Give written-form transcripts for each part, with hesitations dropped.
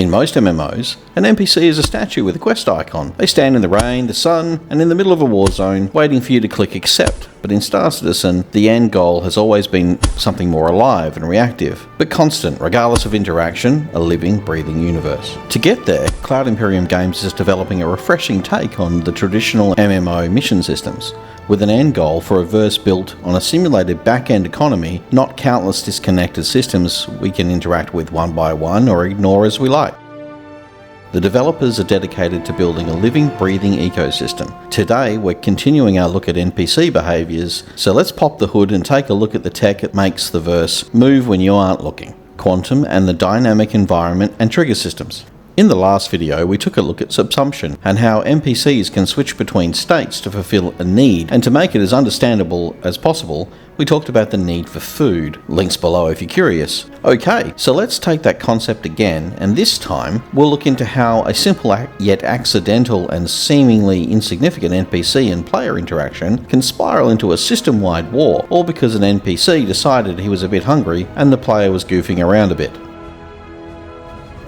In most MMOs, an NPC is a statue with a quest icon. They stand in the rain, the sun, and in the middle of a war zone, waiting for you to click accept. But in Star Citizen, the end goal has always been something more alive and reactive, but constant, regardless of interaction, a living, breathing universe. To get there, Cloud Imperium Games is developing a refreshing take on the traditional MMO mission systems, with an end goal for a verse built on a simulated back-end economy, not countless disconnected systems we can interact with one by one or ignore as we like. The developers are dedicated to building a living, breathing ecosystem. Today, we're continuing our look at NPC behaviours, so let's pop the hood and take a look at the tech that makes the verse move when you aren't looking. Quantum and the dynamic environment and trigger systems. In the last video, we took a look at subsumption and how NPCs can switch between states to fulfill a need, and to make it as understandable as possible, we talked about the need for food. Links below if you're curious. Okay, so let's take that concept again, and this time we'll look into how a simple yet accidental and seemingly insignificant NPC and player interaction can spiral into a system-wide war, all because an NPC decided he was a bit hungry and the player was goofing around a bit.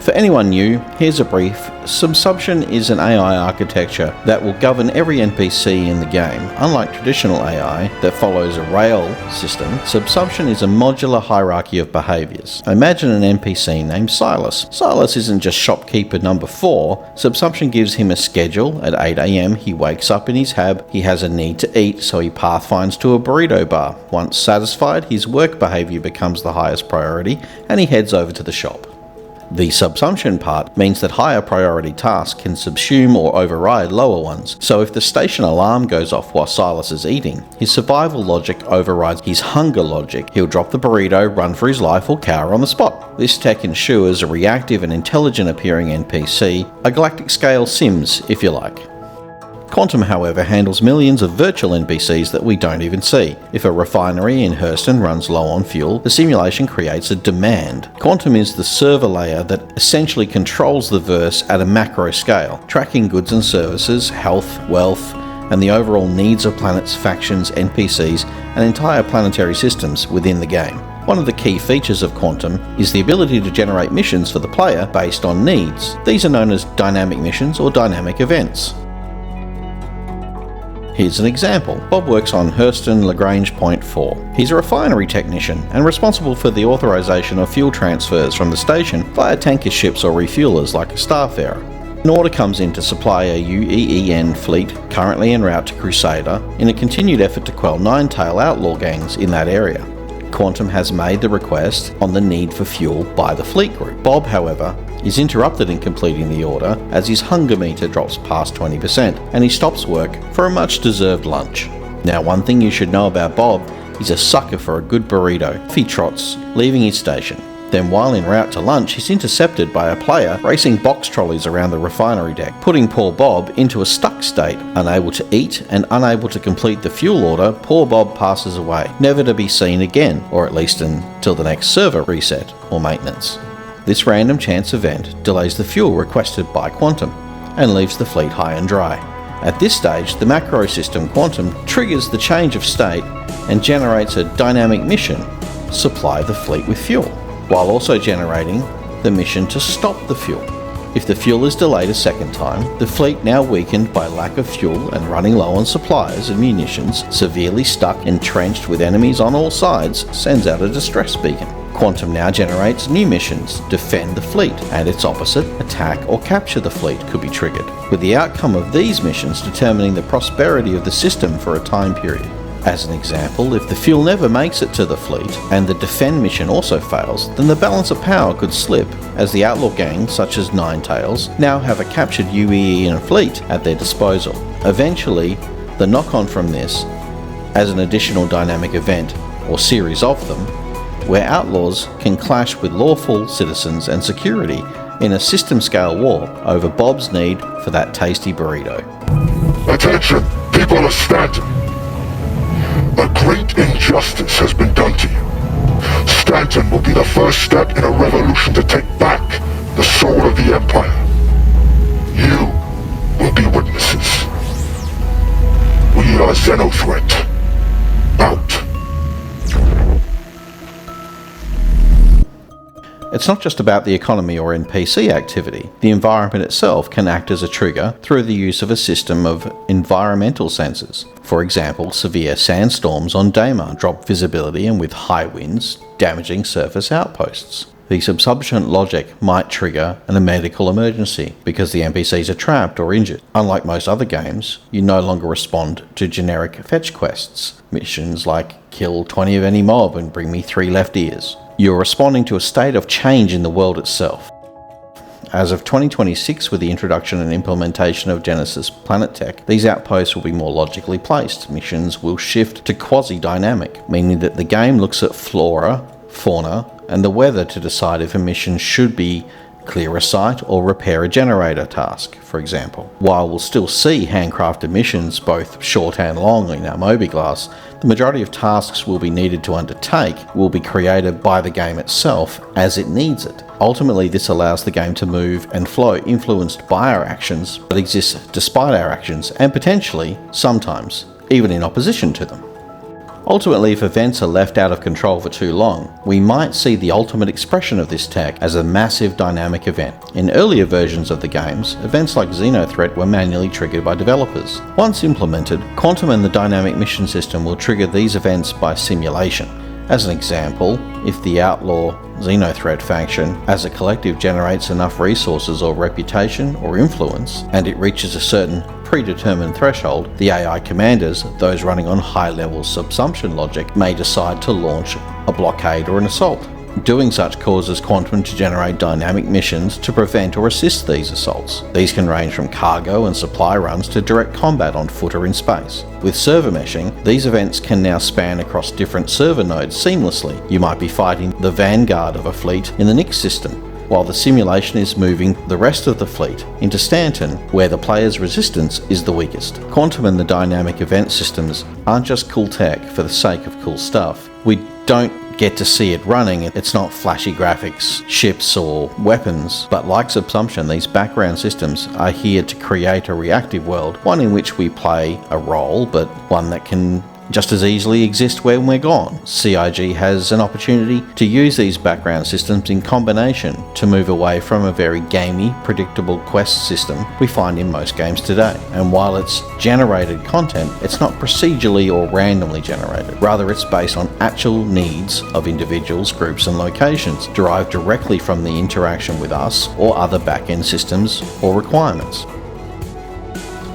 For anyone new, here's a brief. Subsumption is an AI architecture that will govern every NPC in the game. Unlike traditional AI that follows a rail system, Subsumption is a modular hierarchy of behaviours. Imagine an NPC named Silas. Silas isn't just shopkeeper number 4. Subsumption gives him a schedule. At 8 AM he wakes up in his hab, he has a need to eat, so he pathfinds to a burrito bar. Once satisfied, his work behaviour becomes the highest priority and he heads over to the shop. The subsumption part means that higher priority tasks can subsume or override lower ones, so if the station alarm goes off while Silas is eating, his survival logic overrides his hunger logic. He'll drop the burrito, run for his life, or cower on the spot. This tech ensures a reactive and intelligent appearing NPC, a galactic scale Sims if you like. Quantum, however, handles millions of virtual NPCs that we don't even see. If a refinery in Hurston runs low on fuel, the simulation creates a demand. Quantum is the server layer that essentially controls the verse at a macro scale, tracking goods and services, health, wealth, and the overall needs of planets, factions, NPCs, and entire planetary systems within the game. One of the key features of Quantum is the ability to generate missions for the player based on needs. These are known as dynamic missions or dynamic events. Here's an example. Bob works on Hurston Lagrange Point 4. He's a refinery technician and responsible for the authorization of fuel transfers from the station via tanker ships or refuelers like a Starfarer. An order comes in to supply a UEEN fleet currently en route to Crusader in a continued effort to quell nine-tail outlaw gangs in that area. Quantum has made the request on the need for fuel by the fleet group. Bob, however, is interrupted in completing the order as his hunger meter drops past 20% and he stops work for a much-deserved lunch. Now, one thing you should know about Bob, he's a sucker for a good burrito. He trots, leaving his station. Then while en route to lunch, he's intercepted by a player racing box trolleys around the refinery deck, putting poor Bob into a stuck state. Unable to eat and unable to complete the fuel order, poor Bob passes away, never to be seen again, or at least until the next server reset or maintenance. This random chance event delays the fuel requested by Quantum and leaves the fleet high and dry. At this stage, the macro system Quantum triggers the change of state and generates a dynamic mission, supply the fleet with fuel, while also generating the mission to stop the fuel. If the fuel is delayed a second time, the fleet, now weakened by lack of fuel and running low on supplies and munitions, severely stuck, entrenched with enemies on all sides, sends out a distress beacon. Quantum now generates new missions, defend the fleet, and its opposite, attack or capture the fleet, could be triggered, with the outcome of these missions determining the prosperity of the system for a time period. As an example, if the fuel never makes it to the fleet and the defend mission also fails, then the balance of power could slip, as the outlaw gangs such as Ninetails now have a captured UEEN fleet at their disposal. Eventually, the knock-on from this, as an additional dynamic event, or series of them, where outlaws can clash with lawful citizens and security in a system-scale war over Bob's need for that tasty burrito. Attention! People of Stanton! A great injustice has been done to you. Stanton will be the first step in a revolution to take back the soul of the Empire. You will be witnesses. We are Xenothreat. Out. It's not just about the economy or NPC activity. The environment itself can act as a trigger through the use of a system of environmental sensors. For example, severe sandstorms on Daymar drop visibility and with high winds, damaging surface outposts. The subsumption logic might trigger a medical emergency because the NPCs are trapped or injured. Unlike most other games, you no longer respond to generic fetch quests, missions like kill 20 of any mob and bring me 3 left ears. You're responding to a state of change in the world itself. As of 2026, with the introduction and implementation of Genesis Planet Tech, these outposts will be more logically placed. Missions will shift to quasi-dynamic, meaning that the game looks at flora, fauna, and the weather to decide if a mission should be clear a site or repair a generator task, for example. While we'll still see handcrafted missions, both short and long, in our mobiGlas, the majority of tasks we'll be needed to undertake will be created by the game itself as it needs it. Ultimately, this allows the game to move and flow influenced by our actions, but exists despite our actions, and potentially, sometimes, even in opposition to them. Ultimately, if events are left out of control for too long, we might see the ultimate expression of this tech as a massive dynamic event. In earlier versions of the games, events like Xenothreat were manually triggered by developers. Once implemented, Quantum and the dynamic mission system will trigger these events by simulation. As an example, if the Outlaw Xenothreat faction as a collective generates enough resources or reputation or influence, and it reaches a certain predetermined threshold, the AI commanders, those running on high-level subsumption logic, may decide to launch a blockade or an assault. Doing such causes Quantum to generate dynamic missions to prevent or assist these assaults. These can range from cargo and supply runs to direct combat on foot or in space. With server meshing, these events can now span across different server nodes seamlessly. You might be fighting the vanguard of a fleet in the Nyx system, while the simulation is moving the rest of the fleet into Stanton, where the player's resistance is the weakest. Quantum and the dynamic event systems aren't just cool tech for the sake of cool stuff. We don't get to see it running. It's not flashy graphics, ships or weapons, but like Subsumption, these background systems are here to create a reactive world, one in which we play a role, but one that can just as easily exist when we're gone. CIG has an opportunity to use these background systems in combination to move away from a very gamey, predictable quest system we find in most games today. And while it's generated content, it's not procedurally or randomly generated. Rather, it's based on actual needs of individuals, groups, and locations, derived directly from the interaction with us or other back-end systems or requirements.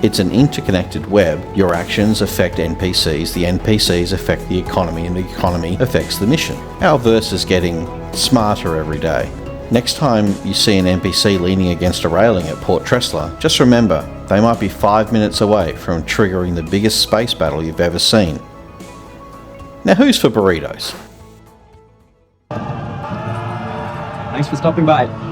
It's an interconnected web. Your actions affect NPCs, the NPCs affect the economy, and the economy affects the mission. Our verse is getting smarter every day. Next time you see an NPC leaning against a railing at Port Tressler, just remember, they might be 5 minutes away from triggering the biggest space battle you've ever seen. Now who's for burritos? Thanks for stopping by.